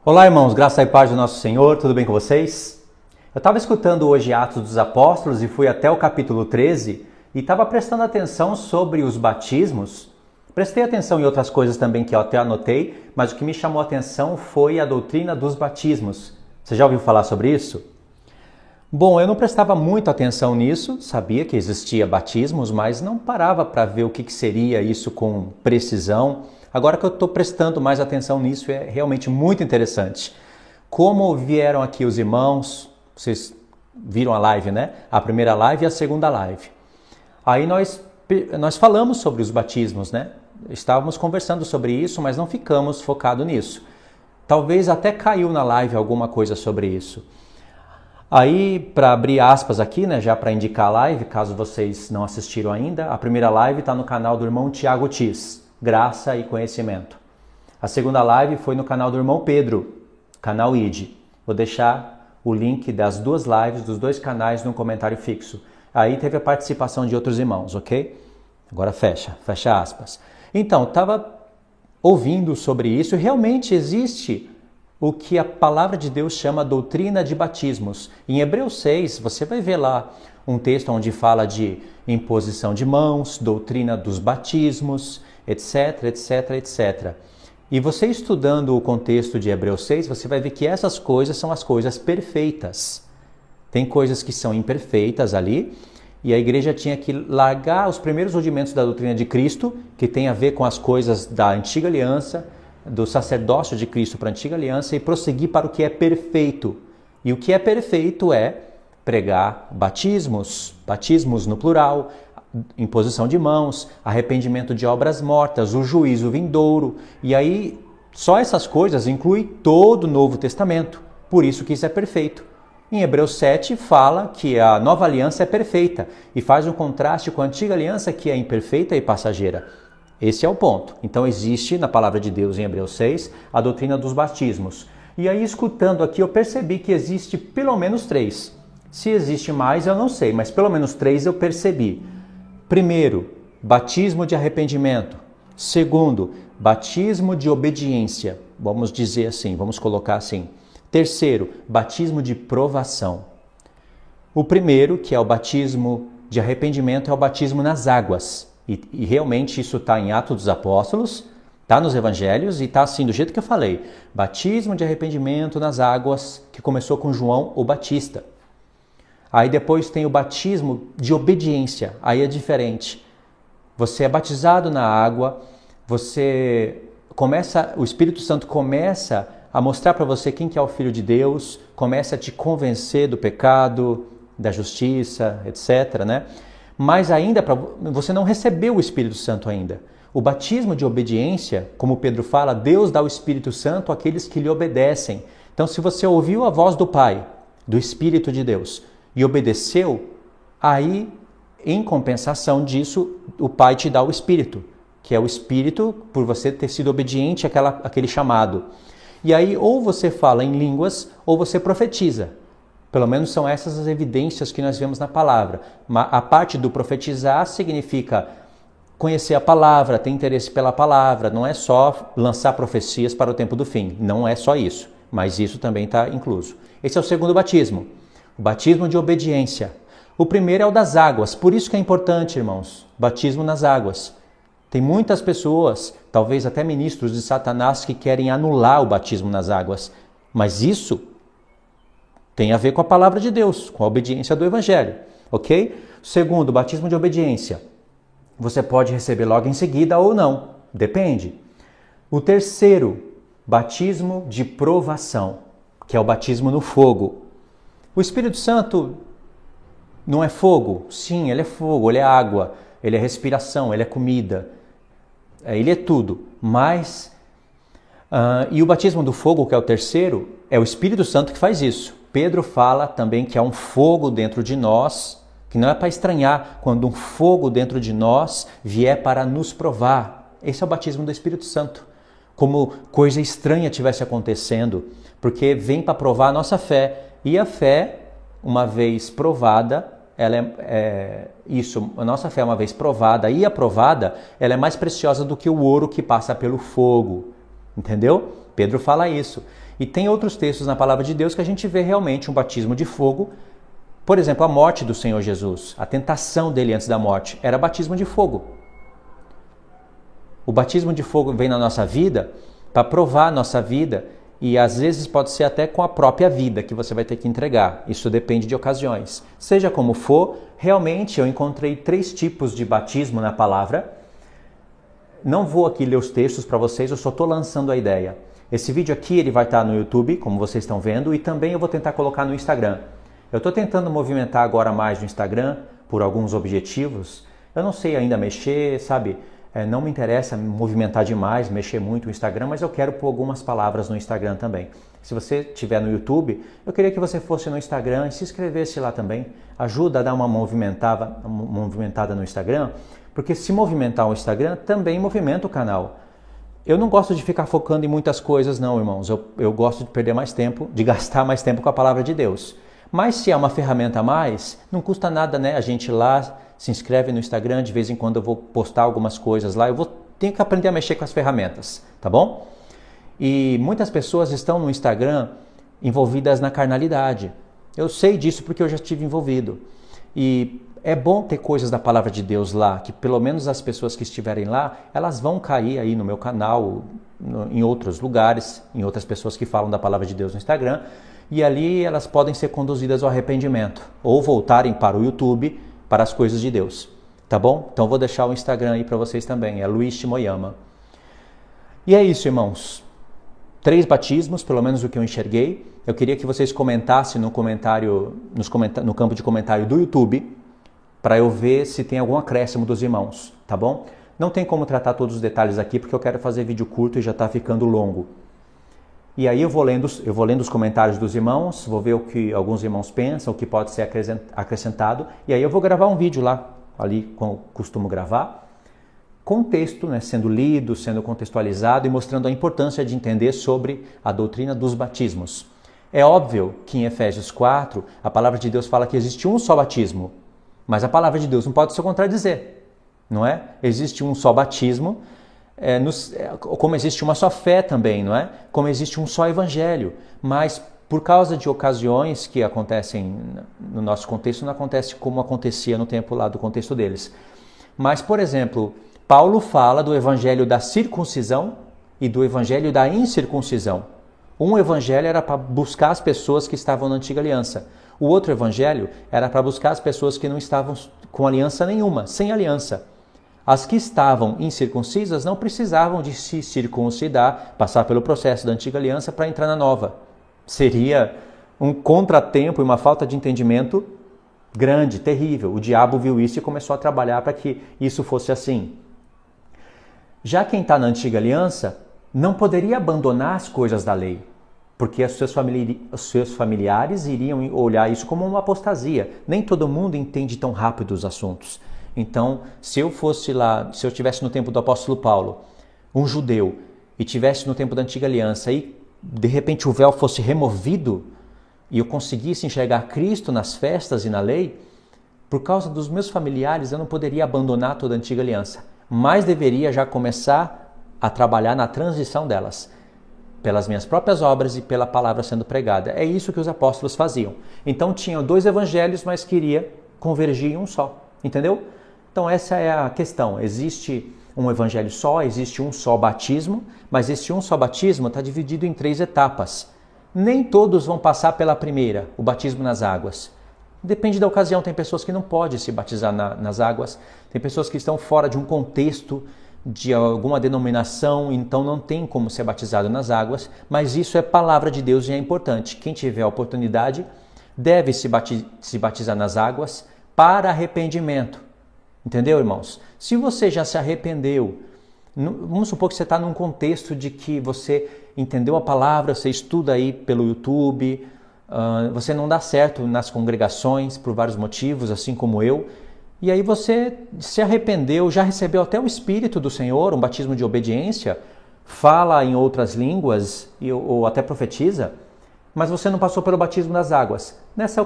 Olá, irmãos, graça e paz do nosso Senhor, tudo bem com vocês? Eu estava escutando hoje Atos dos Apóstolos e fui até o capítulo 13 e estava prestando atenção sobre os batismos. Prestei atenção em outras coisas também que eu até anotei, mas o que me chamou a atenção foi a doutrina dos batismos. Você já ouviu falar sobre isso? Bom, eu não prestava muita atenção nisso, sabia que existia batismos, mas não parava para ver o que seria isso com precisão. Agora que eu estou prestando mais atenção nisso, é realmente muito interessante. Como vieram aqui os irmãos, vocês viram a live, né? A primeira live e a segunda live. Aí nós falamos sobre os batismos, né? Estávamos conversando sobre isso, mas não ficamos focados nisso. Talvez até caiu na live alguma coisa sobre isso. Aí, para abrir aspas aqui, né, já para indicar a live, caso vocês não assistiram ainda, a primeira live está no canal do irmão Tiago Tis, Graça e Conhecimento. A segunda live foi no canal do irmão Pedro, canal ID. Vou deixar o link das duas lives, dos dois canais, no comentário fixo. Aí teve a participação de outros irmãos, ok? Agora fecha aspas. Então, estava ouvindo sobre isso e realmente existe o que a palavra de Deus chama doutrina de batismos. Em Hebreus 6, você vai ver lá um texto onde fala de imposição de mãos, doutrina dos batismos, etc, etc, etc. E você estudando o contexto de Hebreus 6, você vai ver que essas coisas são as coisas perfeitas. Tem coisas que são imperfeitas ali, e a igreja tinha que largar os primeiros rudimentos da doutrina de Cristo, que tem a ver com as coisas da antiga aliança, do sacerdócio de Cristo para a antiga aliança, e prosseguir para o que é perfeito. E o que é perfeito é pregar batismos no plural, imposição de mãos, arrependimento de obras mortas, o juízo vindouro. E aí, só essas coisas incluem todo o Novo Testamento. Por isso que isso é perfeito. Em Hebreus 7 fala que a nova aliança é perfeita e faz um contraste com a antiga aliança que é imperfeita e passageira. Esse é o ponto. Então existe na palavra de Deus em Hebreus 6 a doutrina dos batismos. E aí, escutando aqui, eu percebi que existe pelo menos 3. Se existe mais, eu não sei, mas pelo menos 3 eu percebi. Primeiro, batismo de arrependimento. Segundo, batismo de obediência. Vamos dizer assim, vamos colocar assim. Terceiro, batismo de provação. O primeiro, que é o batismo de arrependimento, é o batismo nas águas. E realmente isso está em Atos dos Apóstolos, está nos Evangelhos e está assim, do jeito que eu falei. Batismo de arrependimento nas águas, que começou com João o Batista. Aí depois tem o batismo de obediência, aí é diferente. Você é batizado na água, o Espírito Santo começa a mostrar para você quem que é o Filho de Deus, começa a te convencer do pecado, da justiça, etc, né? Mas ainda você não recebeu o Espírito Santo ainda. O batismo de obediência, como Pedro fala, Deus dá o Espírito Santo àqueles que lhe obedecem. Então, se você ouviu a voz do Pai, do Espírito de Deus, e obedeceu, aí, em compensação disso, o Pai te dá o Espírito, que é o Espírito por você ter sido obediente àquele chamado. E aí, ou você fala em línguas, ou você profetiza. Pelo menos são essas as evidências que nós vemos na palavra. A parte do profetizar significa conhecer a palavra, ter interesse pela palavra. Não é só lançar profecias para o tempo do fim. Não é só isso. Mas isso também está incluso. Esse é o segundo batismo. O batismo de obediência. O primeiro é o das águas. Por isso que é importante, irmãos. Batismo nas águas. Tem muitas pessoas, talvez até ministros de Satanás, que querem anular o batismo nas águas. Mas isso tem a ver com a palavra de Deus, com a obediência do Evangelho, ok? Segundo, batismo de obediência. Você pode receber logo em seguida ou não, depende. O terceiro, batismo de provação, que é o batismo no fogo. O Espírito Santo não é fogo? Sim, ele é fogo, ele é água, ele é respiração, ele é comida, ele é tudo. Mas, e o batismo do fogo, que é o terceiro, é o Espírito Santo que faz isso. Pedro fala também que há um fogo dentro de nós, que não é para estranhar, quando um fogo dentro de nós vier para nos provar. Esse é o batismo do Espírito Santo. Como coisa estranha estivesse acontecendo, porque vem para provar a nossa fé. E a fé, uma vez provada, a nossa fé uma vez provada e aprovada, ela é mais preciosa do que o ouro que passa pelo fogo. Entendeu? Pedro fala isso. E tem outros textos na palavra de Deus que a gente vê realmente um batismo de fogo. Por exemplo, a morte do Senhor Jesus, a tentação dele antes da morte, era batismo de fogo. O batismo de fogo vem na nossa vida para provar a nossa vida e às vezes pode ser até com a própria vida que você vai ter que entregar. Isso depende de ocasiões. Seja como for, realmente eu encontrei 3 tipos de batismo na palavra. Não vou aqui ler os textos para vocês, eu só estou lançando a ideia. Esse vídeo aqui ele vai estar no YouTube, como vocês estão vendo, e também eu vou tentar colocar no Instagram. Eu estou tentando movimentar agora mais no Instagram por alguns objetivos. Eu não sei ainda mexer, sabe? Não me interessa movimentar demais, mexer muito no Instagram, mas eu quero pôr algumas palavras no Instagram também. Se você estiver no YouTube, eu queria que você fosse no Instagram e se inscrevesse lá também. Ajuda a dar uma movimentada no Instagram, porque se movimentar o Instagram, também movimenta o canal. Eu não gosto de ficar focando em muitas coisas não, irmãos. Eu gosto de perder mais tempo, de gastar mais tempo com a palavra de Deus. Mas se é uma ferramenta a mais, não custa nada, né? A gente ir lá, se inscreve no Instagram, de vez em quando eu vou postar algumas coisas lá. Tenho que aprender a mexer com as ferramentas, tá bom? E muitas pessoas estão no Instagram envolvidas na carnalidade. Eu sei disso porque eu já estive envolvido. E é bom ter coisas da palavra de Deus lá, que pelo menos as pessoas que estiverem lá, elas vão cair aí no meu canal, em outros lugares, em outras pessoas que falam da palavra de Deus no Instagram, e ali elas podem ser conduzidas ao arrependimento, ou voltarem para o YouTube, para as coisas de Deus, tá bom? Então vou deixar o Instagram aí para vocês também, é Luiz Shimoyama. E é isso, irmãos. 3 batismos, pelo menos o que eu enxerguei. Eu queria que vocês comentassem no campo de comentário do YouTube, para eu ver se tem algum acréscimo dos irmãos, tá bom? Não tem como tratar todos os detalhes aqui, porque eu quero fazer vídeo curto e já está ficando longo. E aí eu vou lendo os comentários dos irmãos, vou ver o que alguns irmãos pensam, o que pode ser acrescentado, e aí eu vou gravar um vídeo lá, ali como costumo gravar, com texto, né, sendo lido, sendo contextualizado e mostrando a importância de entender sobre a doutrina dos batismos. É óbvio que em Efésios 4, a palavra de Deus fala que existe um só batismo, mas a palavra de Deus não pode se contradizer, não é? Existe um só batismo, como existe uma só fé também, não é? Como existe um só evangelho, mas por causa de ocasiões que acontecem no nosso contexto, não acontece como acontecia no tempo lá do contexto deles. Mas, por exemplo, Paulo fala do evangelho da circuncisão e do evangelho da incircuncisão. Um evangelho era para buscar as pessoas que estavam na antiga aliança. O outro evangelho era para buscar as pessoas que não estavam com aliança nenhuma, sem aliança. As que estavam incircuncisas não precisavam de se circuncidar, passar pelo processo da antiga aliança para entrar na nova. Seria um contratempo e uma falta de entendimento grande, terrível. O diabo viu isso e começou a trabalhar para que isso fosse assim. Já quem está na antiga aliança não poderia abandonar as coisas da lei, porque os seus familiares iriam olhar isso como uma apostasia. Nem todo mundo entende tão rápido os assuntos. Então, se eu estivesse no tempo do apóstolo Paulo, um judeu, e estivesse no tempo da antiga aliança, e de repente o véu fosse removido, e eu conseguisse enxergar Cristo nas festas e na lei, por causa dos meus familiares eu não poderia abandonar toda a antiga aliança, mas deveria já começar a trabalhar na transição delas, pelas minhas próprias obras e pela palavra sendo pregada. É isso que os apóstolos faziam. Então tinham 2 evangelhos, mas queria convergir em um só. Entendeu? Então essa é a questão. Existe um evangelho só, existe um só batismo, mas esse um só batismo está dividido em 3 etapas. Nem todos vão passar pela primeira, o batismo nas águas. Depende da ocasião, tem pessoas que não podem se batizar nas águas, tem pessoas que estão fora de um contexto de alguma denominação, então não tem como ser batizado nas águas, mas isso é palavra de Deus e é importante. Quem tiver a oportunidade deve se batizar nas águas para arrependimento. Entendeu, irmãos? Se você já se arrependeu, vamos supor que você está num contexto de que você entendeu a palavra, você estuda aí pelo YouTube, você não dá certo nas congregações por vários motivos, assim como eu, e aí você se arrependeu, já recebeu até o Espírito do Senhor, um batismo de obediência, fala em outras línguas ou até profetiza, mas você não passou pelo batismo das águas. Nessa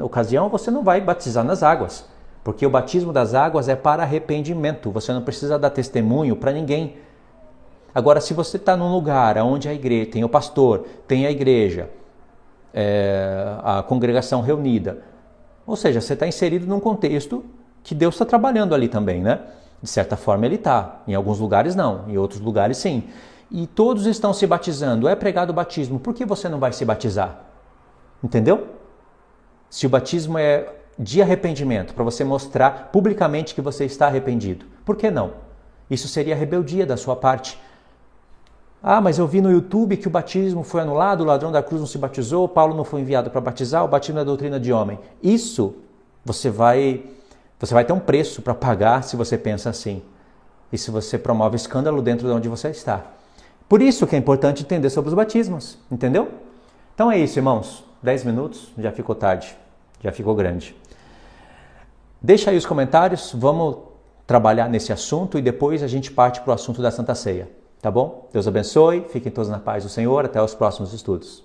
ocasião você não vai batizar nas águas, porque o batismo das águas é para arrependimento, você não precisa dar testemunho para ninguém. Agora, se você está num lugar onde a igreja tem o pastor, tem a igreja, a congregação reunida, ou seja, você está inserido num contexto que Deus está trabalhando ali também, né? De certa forma ele está, em alguns lugares não, em outros lugares sim. E todos estão se batizando, é pregado o batismo, por que você não vai se batizar? Entendeu? Se o batismo é de arrependimento, para você mostrar publicamente que você está arrependido, por que não? Isso seria rebeldia da sua parte. Ah, mas eu vi no YouTube que o batismo foi anulado, o ladrão da cruz não se batizou, Paulo não foi enviado para batizar, o batismo é doutrina de homem. Isso você vai ter um preço para pagar se você pensa assim. E se você promove escândalo dentro de onde você está. Por isso que é importante entender sobre os batismos, entendeu? Então é isso, irmãos. 10 minutos, já ficou tarde, já ficou grande. Deixa aí os comentários, vamos trabalhar nesse assunto e depois a gente parte para o assunto da Santa Ceia. Tá bom? Deus abençoe, fiquem todos na paz do Senhor, até os próximos estudos.